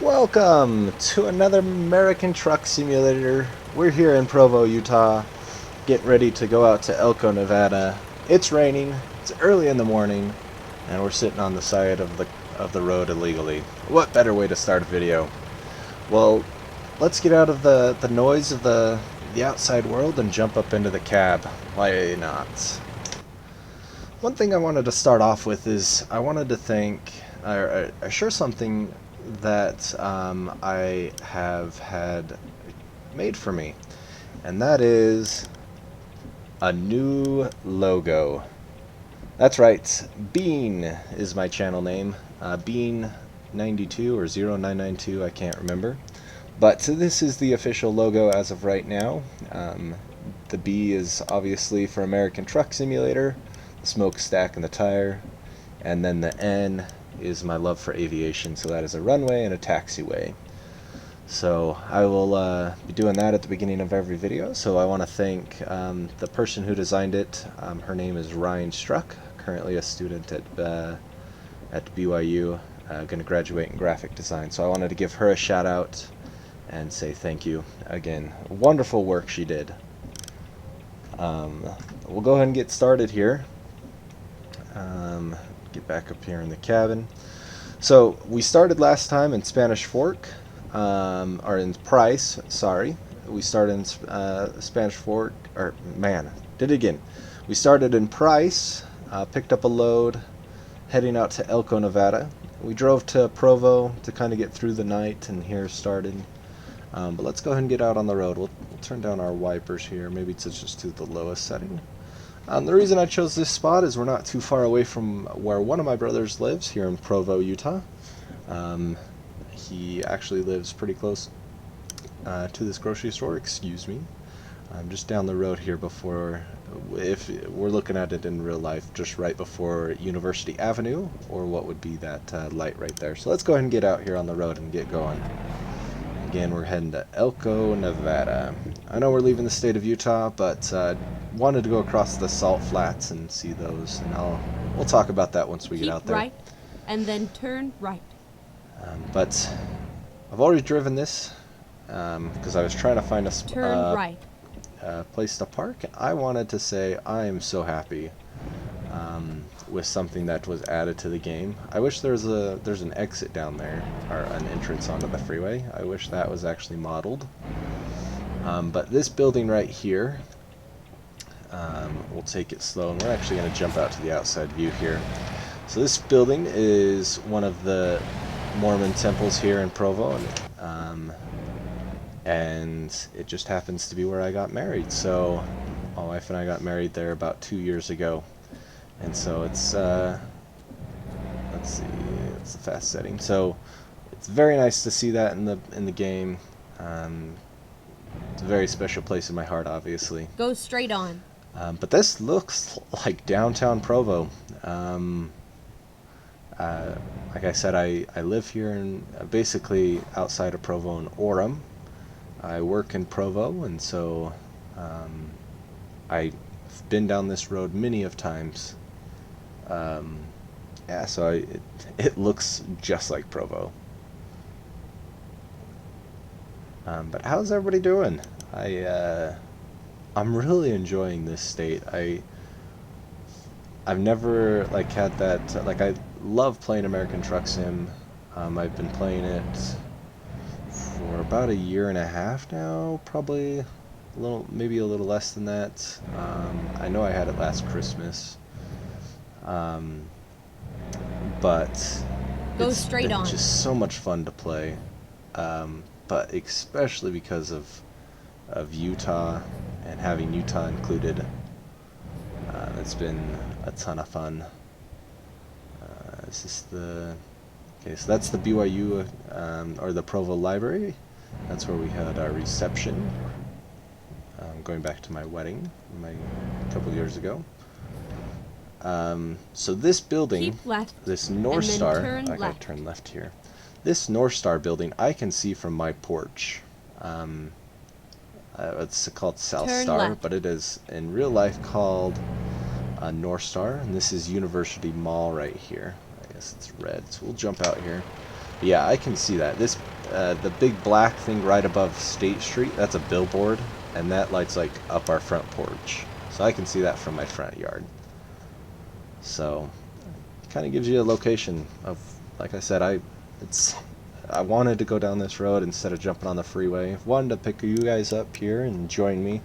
Welcome to another American Truck Simulator. We're here in Provo, Utah, getting ready to go out to Elko, Nevada. It's raining, it's early in the morning, and we're sitting on the side of the road illegally. What better way to start a video? Well, let's get out of the noise of the outside world and jump up into the cab. Why not? One thing I wanted to start off with is I wanted to thank, or share something that I have had made for me, and that is a new logo. That's right, Bean is my channel name, Bean92 or 0992, I can't remember. But this is the official logo as of right now. The B is obviously for American Truck Simulator, the smokestack and the tire, and then the N is my love for aviation, so that is a runway and a taxiway. So I will be doing that at the beginning of every video, so I want to thank the person who designed it. Her name is Ryan Struck, currently a student at BYU, going to graduate in graphic design, so I wanted to give her a shout out and say thank you again. Wonderful work she did. We'll go ahead and get started here. Get back up here in the cabin. So we started last time in Spanish Fork, or in Price, sorry. We started in Spanish Fork, or man, did it again. We started in Price, picked up a load, heading out to Elko, Nevada. We drove to Provo to kind of get through the night and here started. But let's go ahead and get out on the road. We'll turn down our wipers here, maybe to just to the lowest setting. The reason I chose this spot is we're not too far away from where one of my brothers lives here in Provo, Utah. He actually lives pretty close to this grocery store, excuse me. I'm just down the road here before, if we're looking at it in real life, just right before University Avenue, or what would be that light right there. So let's go ahead and get out here on the road and get going. Again, we're heading to Elko, Nevada. I know we're leaving the state of Utah, but wanted to go across the salt flats and see those, and we'll talk about that once we get out there. Keep right, and then turn right. But I've already driven this because I was trying to find a place to park. I wanted to say I am so happy with something that was added to the game. I wish there's an exit down there, or an entrance onto the freeway. I wish that was actually modeled. But this building right here, we'll take it slow, and we're actually going to jump out to the outside view here. So this building is one of the Mormon temples here in Provo, and it just happens to be where I got married. So my wife and I got married there about 2 years ago. And so it's, let's see, it's the fast setting. So it's very nice to see that in the game. It's a very special place in my heart, obviously. Go straight on. But this looks like downtown Provo. Like I said, I live here in basically outside of Provo in Orem. I work in Provo, and so I've been down this road many of times. Yeah, so it looks just like Provo. But how's everybody doing? I'm really enjoying this state. I've never had that, I love playing American Truck Sim. I've been playing it for about 1.5 years now, probably maybe a little less than that. I know I had it last Christmas. But it's been just so much fun to play, but especially because of Utah and having Utah included. It's been a ton of fun. Okay, so that's the BYU or the Provo Library. That's where we had our reception. Going back to my wedding a couple years ago. So this building, this North Star, I gotta turn left here. This North Star building I can see from my porch. It's called South Star, but it is in real life called North Star, and this is University Mall right here. I guess it's red, so we'll jump out here. Yeah, I can see that. This, the big black thing right above State Street, that's a billboard, and that lights like up our front porch. So I can see that from my front yard. So, kind of gives you a location of, like I said, I wanted to go down this road instead of jumping on the freeway. Wanted to pick you guys up here and join me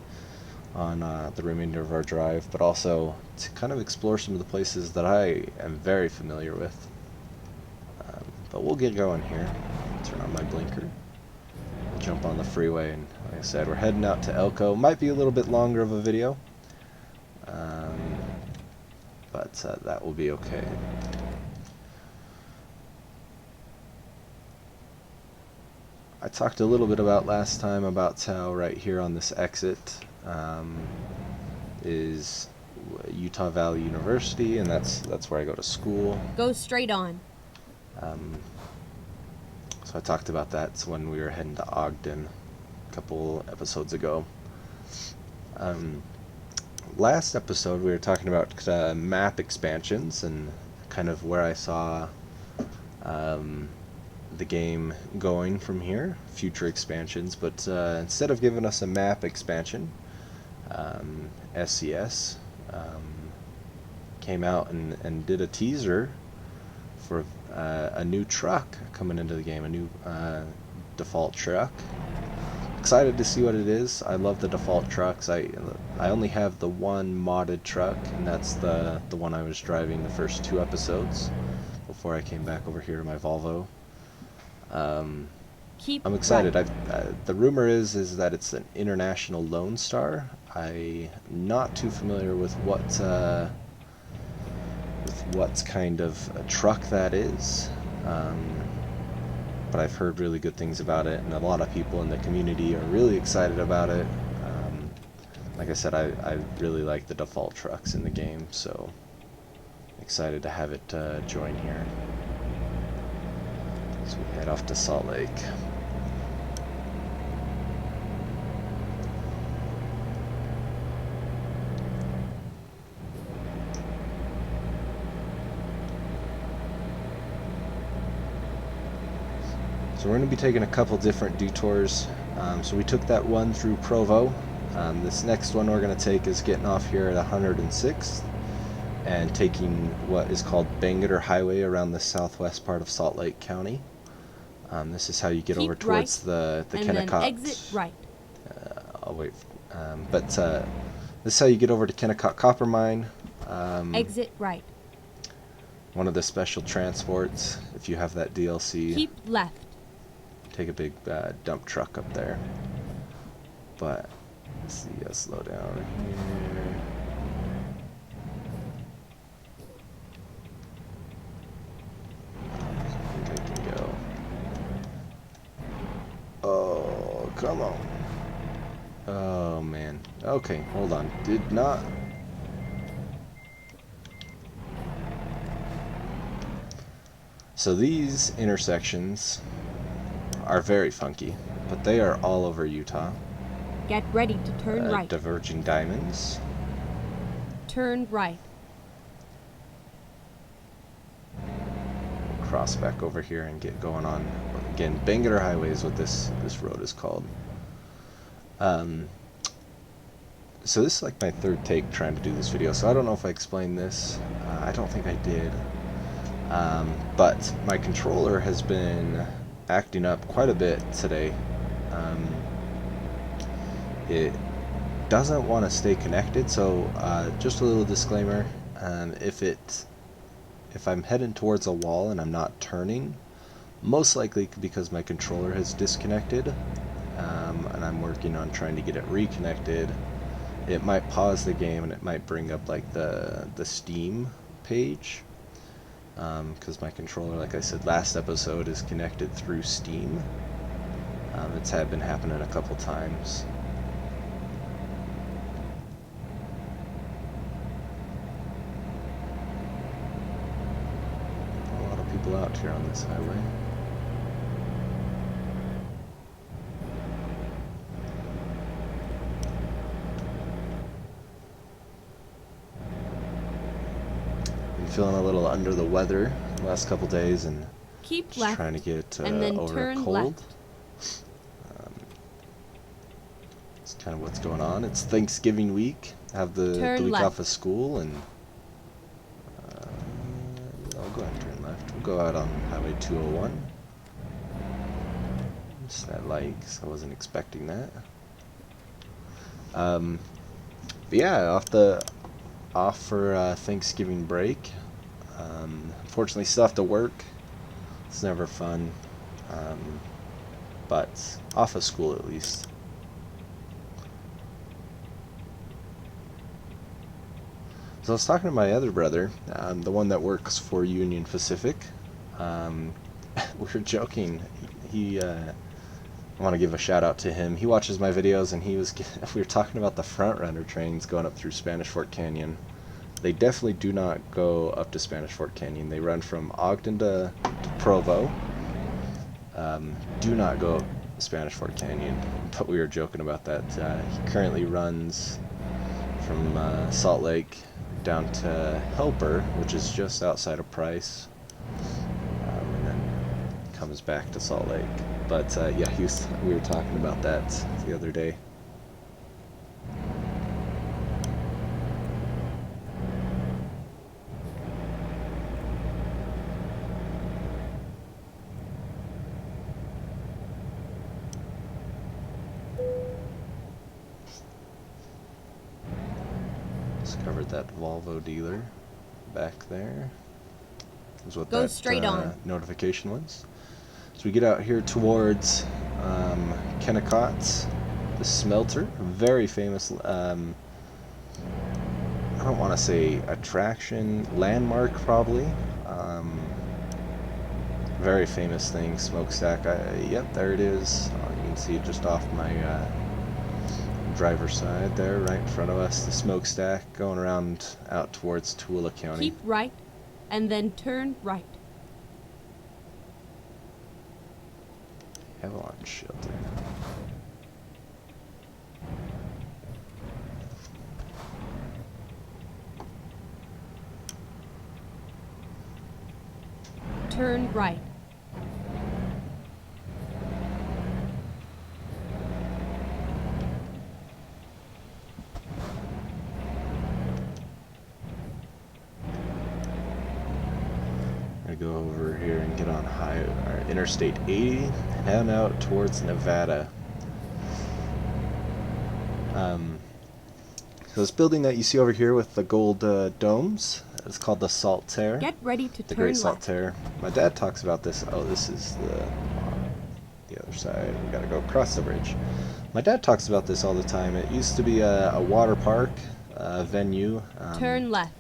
on the remainder of our drive, but also to kind of explore some of the places that I am very familiar with. But we'll get going here. Turn on my blinker. We'll jump on the freeway, and like I said, we're heading out to Elko. Might be a little bit longer of a video, but that will be okay. I talked a little bit about last time about how right here on this exit is Utah Valley University, and that's where I go to school. Go straight on. So I talked about that when we were heading to Ogden a couple episodes ago. Last episode we were talking about map expansions and kind of where I saw the game going from here, future expansions, but instead of giving us a map expansion, SCS came out and did a teaser for a new truck coming into the game, a new default truck. Excited to see what it is. I love the default trucks. I only have the one modded truck, and that's the one I was driving the first 2 episodes before I came back over here to my Volvo. I'm excited. Right. The rumor is that it's an international Lone Star. I'm not too familiar with what kind of a truck that is, but I've heard really good things about it, and a lot of people in the community are really excited about it. Like I said, I really like the default trucks in the game, so excited to have it join here. So we head off to Salt Lake. So we're going to be taking a couple different detours. So we took that one through Provo. This next one we're going to take is getting off here at 106th and taking what is called Bangerter Highway around the southwest part of Salt Lake County. This is how you get over towards the Kennecott. And then exit right. I'll wait. But this is how you get over to Kennecott Copper Mine. Exit right. One of the special transports, if you have that DLC. Keep left. Take a big dump truck up there. But let's see, slow down here. I think I can go. Oh, come on. Oh man. Okay, hold on. Did not. So these intersections are very funky, but they are all over Utah. Get ready to turn right. Diverging diamonds. Turn right. Cross back over here and get going on. Again, Bangerter Highway is what this road is called. So this is like my 3rd take trying to do this video, so I don't know if I explained this. I don't think I did. But my controller has been acting up quite a bit today. It doesn't want to stay connected, so just a little disclaimer. If I'm heading towards a wall and I'm not turning, most likely because my controller has disconnected, and I'm working on trying to get it reconnected, it might pause the game and it might bring up like the Steam page. Because my controller, like I said last episode, is connected through Steam. It's been happening a couple times. A lot of people out here on this highway. Feeling a little under the weather the last couple days, and Keep Just left. trying to get And then over a turn cold. left. It's kind of what's going on. It's Thanksgiving week. I have the Turn week left. off of school, and I'll go ahead and turn left. We'll go out on Highway 201. Just that light, 'cause I wasn't expecting that. But yeah, off for Thanksgiving break. Unfortunately, still have to work. It's never fun, but off of school at least. So I was talking to my other brother, the one that works for Union Pacific. We were joking. I want to give a shout out to him. He watches my videos, and we were talking about the front runner trains going up through Spanish Fort Canyon. They definitely do not go up to Spanish Fort Canyon. They run from Ogden to Provo. Do not go up Spanish Fort Canyon. But we were joking about that. He currently runs from Salt Lake down to Helper, which is just outside of Price, and then comes back to Salt Lake. But yeah, we were talking about that the other day. Discovered that Volvo dealer back there. Is what Go that straight on. notification was. So we get out here towards Kennecott's, the smelter, very famous. I don't want to say attraction, landmark probably. Very famous thing, smokestack. Yep, there it is. You can see it just off my driver's side there, right in front of us. The smokestack going around out towards Tooele County. Keep right, and then turn right. Avalanche shelter. Turn right. I'm gonna go over here and get on Interstate 80, head out towards Nevada. So this building that you see over here with the gold domes, it's called the Salt Terre. Get ready to The turn Great Salt left. Terre. My dad talks about this. Oh, this is the other side. We gotta go across the bridge. My dad talks about this all the time. It used to be a water park venue. Turn left.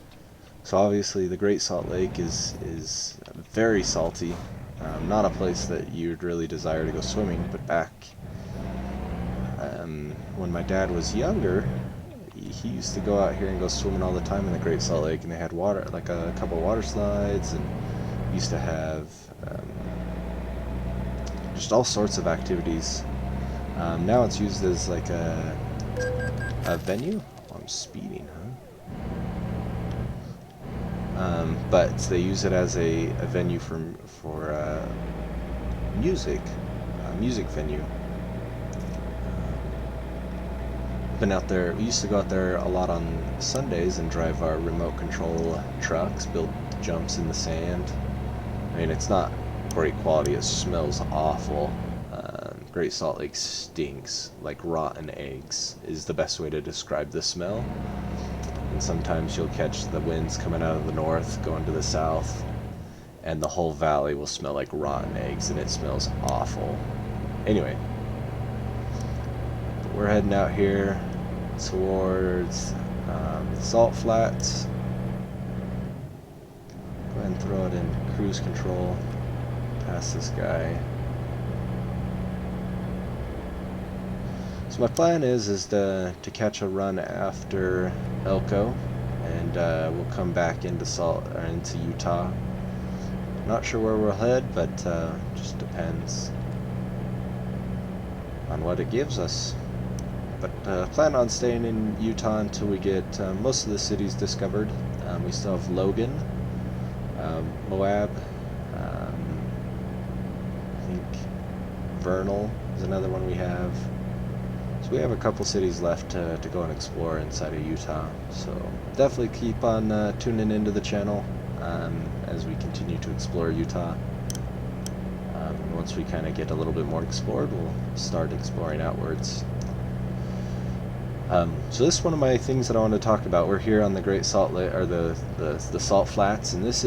So obviously the Great Salt Lake is very salty. Not a place that you'd really desire to go swimming, but back when my dad was younger, he used to go out here and go swimming all the time in the Great Salt Lake, and they had water, like a couple water slides, and used to have just all sorts of activities. Now it's used as like a venue. Oh, I'm speeding, huh? But they use it as a venue for music, music venue. Been out there. We used to go out there a lot on Sundays and drive our remote control trucks, build jumps in the sand. I mean, it's not great quality. It smells awful. Great Salt Lake stinks like rotten eggs is the best way to describe the smell. And sometimes you'll catch the winds coming out of the north, going to the south, and the whole valley will smell like rotten eggs, and it smells awful. Anyway, we're heading out here towards the Salt Flats. Go ahead and throw it in cruise control past this guy. So my plan is to catch a run after Elko, and we'll come back into Utah. Not sure where we'll head, but just depends on what it gives us. But plan on staying in Utah until we get most of the cities discovered. We still have Logan, Moab, Vernal is another one we have. So we have a couple cities left to go and explore inside of Utah. So definitely keep on tuning into the channel as we continue to explore Utah. Once we kind of get a little bit more explored, we'll start exploring outwards. So this is one of my things that I want to talk about. We're here on the Great Salt Lake, or the Salt Flats, and this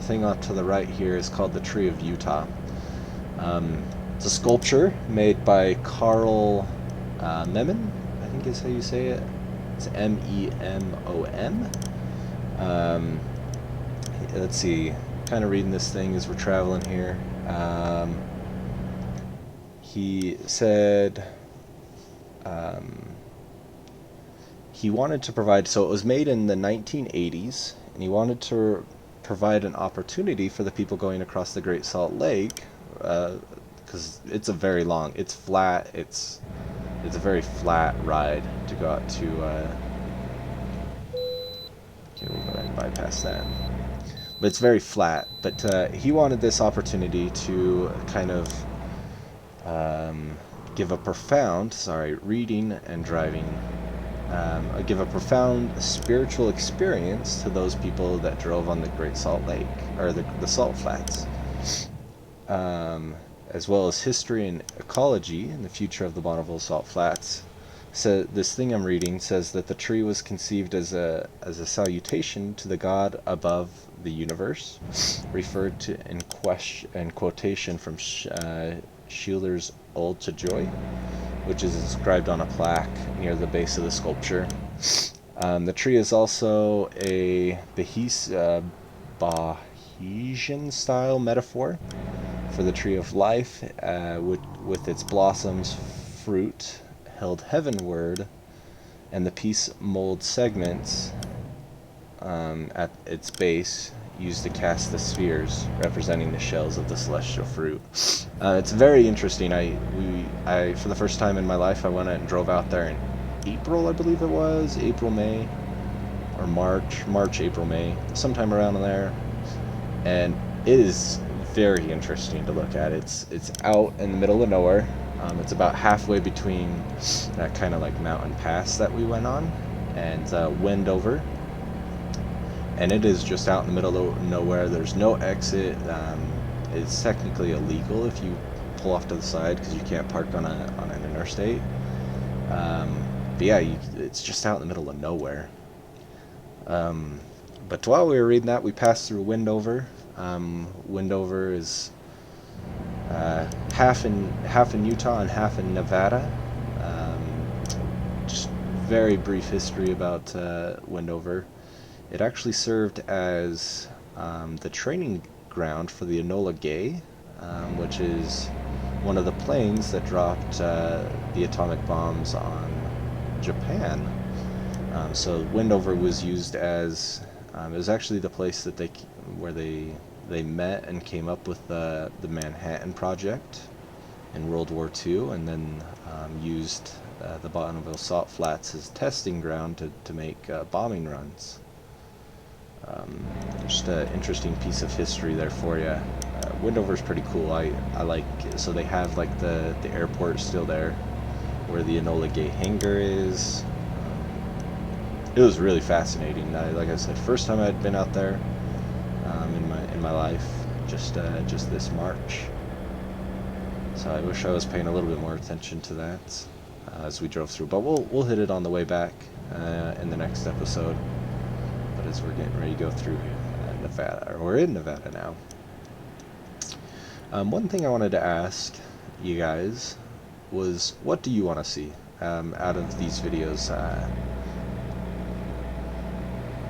thing off to the right here is called the Tree of Utah. It's a sculpture made by Carl Memon, I think is how you say it. It's M-E-M-O-N. Let's see, kind of reading this thing as we're traveling here. He said he wanted to provide, so it was made in the 1980s, and he wanted to provide an opportunity for the people going across the Great Salt Lake, because it's it's flat, it's a very flat ride to go out to, okay, we'll go ahead and bypass that. But it's very flat, but he wanted this opportunity to kind of give a profound, reading and driving, give a profound spiritual experience to those people that drove on the Great Salt Lake, or the Salt Flats, as well as history and ecology and the future of the Bonneville Salt Flats. So this thing I'm reading says that the tree was conceived as a salutation to the God above the universe, referred to in quotation from Schiller's Ode to Joy, which is inscribed on a plaque near the base of the sculpture. The tree is also a Bayesian style metaphor for the tree of life, with its blossoms, fruit held heavenward, and the piece mold segments at its base used to cast the spheres representing the shells of the celestial fruit. It's very interesting. I for the first time in my life, I went out and drove out there in April, I believe it was, April, May, or March, April, May, sometime around there, and it is very interesting to look at. It's out in the middle of nowhere. It's about halfway between that kind of like mountain pass that we went on and Wendover, and it is just out in the middle of nowhere. There's no exit. It's technically illegal if you pull off to the side because you can't park on an interstate. But yeah, it's just out in the middle of nowhere. But while we were reading that, we passed through Wendover. Wendover is half in Utah and half in Nevada. Just very brief history about Wendover. It actually served as the training ground for the Enola Gay, which is one of the planes that dropped the atomic bombs on Japan. So Wendover was used as it was actually the place that where they met and came up with the Manhattan Project in World War II, and then used the Bonneville Salt Flats as testing ground to make bombing runs. Just an interesting piece of history there for you. Wendover's pretty cool. I like, so they have like the airport still there where the Enola Gay hangar is. It was really fascinating. Like I said, first time I'd been out there in my life, just this March. So I wish I was paying a little bit more attention to that as we drove through. But we'll hit it on the way back in the next episode. But as we're getting ready to go through Nevada, or we're in Nevada now. One thing I wanted to ask you guys was, what do you want to see out of these videos?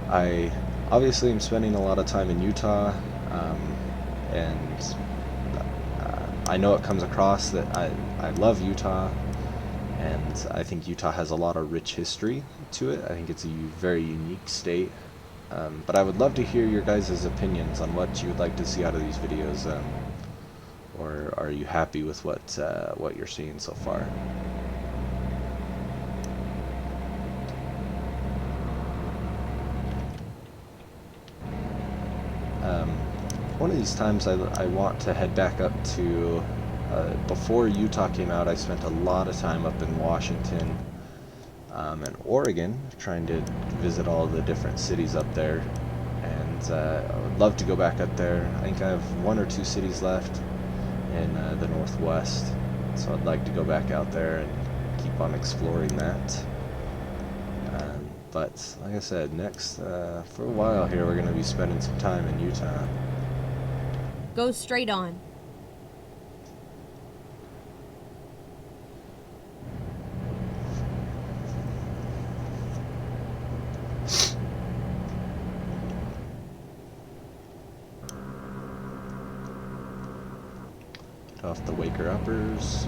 I obviously am spending a lot of time in Utah, and I know it comes across that I love Utah, and I think Utah has a lot of rich history to it. I think it's a very unique state. But I would love to hear your guys' opinions on what you would like to see out of these videos, or are you happy with what you're seeing so far? One of these times I want to head back up to Before Utah came out, I spent a lot of time up in Washington and Oregon, trying to visit all the different cities up there. And I would love to go back up there. I think I have 1 or 2 cities left in the Northwest, so I'd like to go back out there and keep on exploring that. But like I said, next for a while here, we're going to be spending some time in Utah. Go straight on. Get off the Waker Uppers.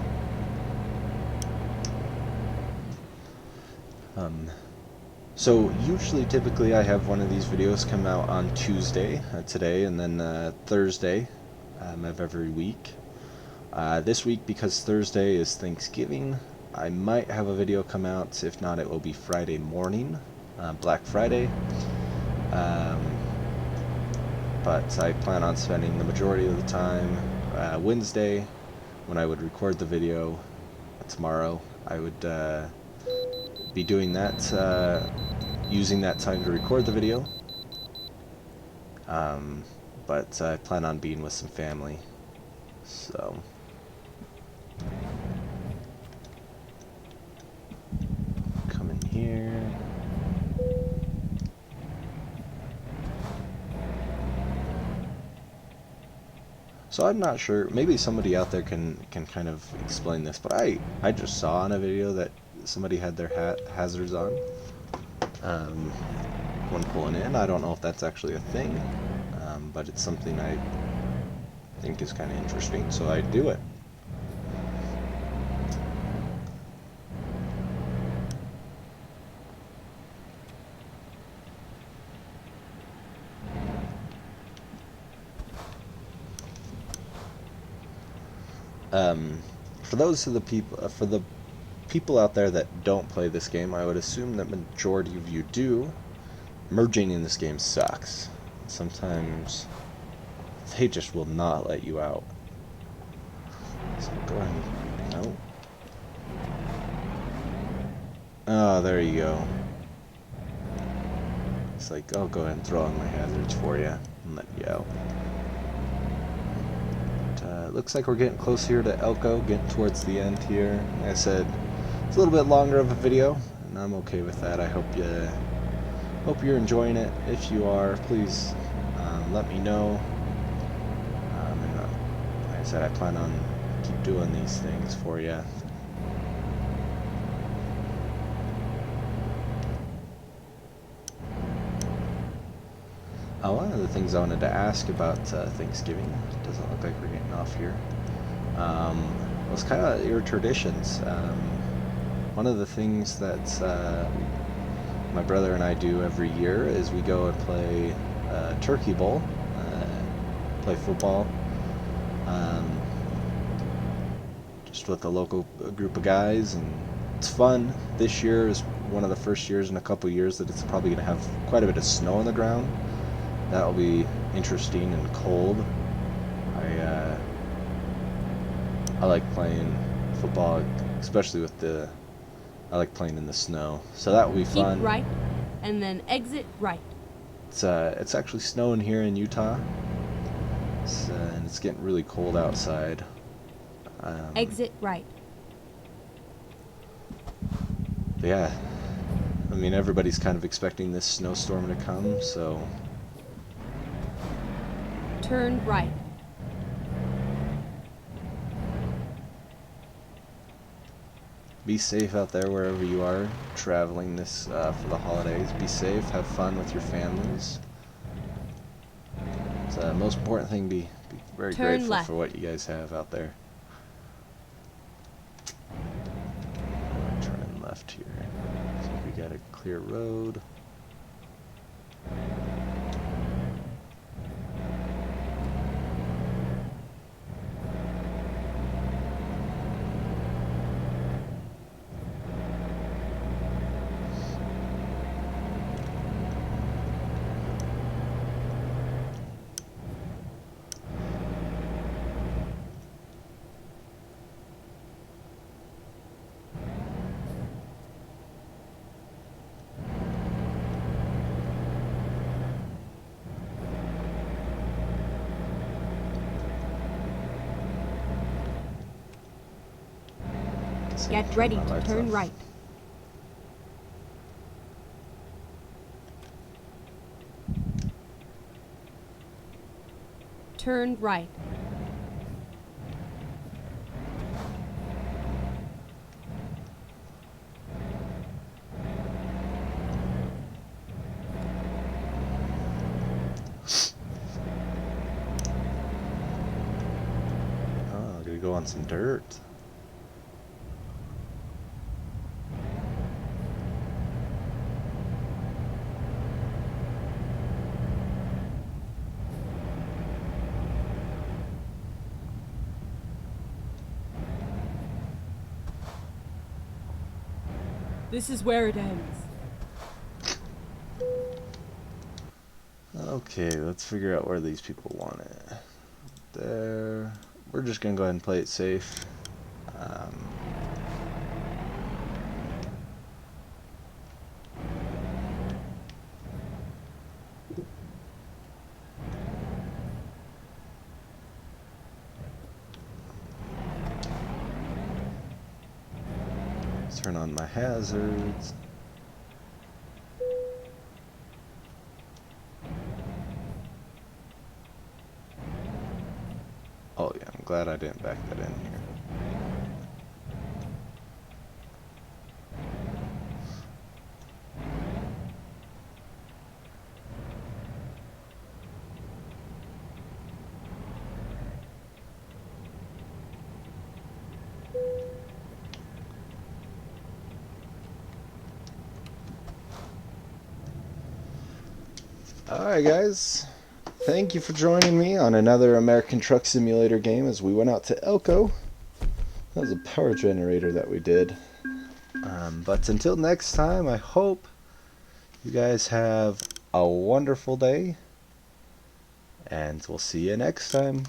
So usually, typically, I have one of these videos come out on Tuesday, today, and then Thursday of every week. This week, because Thursday is Thanksgiving, I might have a video come out. If not, it will be Friday morning, Black Friday. But I plan on spending the majority of the time Wednesday, when I would record the video. Tomorrow, I would be doing that, using that time to record the video. But I plan on being with some family. So come in here. So I'm not sure, maybe somebody out there can kind of explain this, but I just saw in a video that somebody had their hazards on when pulling in. I don't know if that's actually a thing, but it's something I think is kind of interesting, so I do it. For those of the people out there that don't play this game, I would assume that majority of you do. Merging in this game sucks. Sometimes they just will not let you out. So go ahead. No. Oh, there you go. It's like, I'll go ahead and throw on my hazards for you and let you out. It looks like we're getting close here to Elko, getting towards the end here. Like I said, it's a little bit longer of a video, and I'm okay with that. I hope you're enjoying it. If you are, please let me know. And like I said, I plan on keep doing these things for you. One of the things I wanted to ask about Thanksgiving, it doesn't look like we're getting off here, was kind of your traditions. One of the things that my brother and I do every year is we go and play Turkey Bowl, play football, just with a local group of guys, and it's fun. This year is one of the first years in a couple years that it's probably going to have quite a bit of snow on the ground. That'll be interesting and cold. I like playing football, especially with I like playing in the snow. So that will be fun. Keep right, and then exit right. It's actually snowing here in Utah, and it's getting really cold outside. Exit right. Yeah, I mean, everybody's kind of expecting this snowstorm to come, so. Turn right. Be safe out there wherever you are traveling this for the holidays. Be safe, have fun with your families. It's the most important thing. Be very Turn grateful left. for what you guys have out there. Turn left here. So we got a clear road. see, Get turn ready my to lights turn off. right. Turn right. Oh, I'm gonna go on some dirt. This is where it ends. Okay, let's figure out where these people want it. There. We're just gonna go ahead and play it safe. Let's turn on my hazards. Oh yeah, I'm glad I didn't back that in here. Alright guys, thank you for joining me on another American Truck Simulator game as we went out to Elko. That was a power generator that we did. But until next time, I hope you guys have a wonderful day, and we'll see you next time.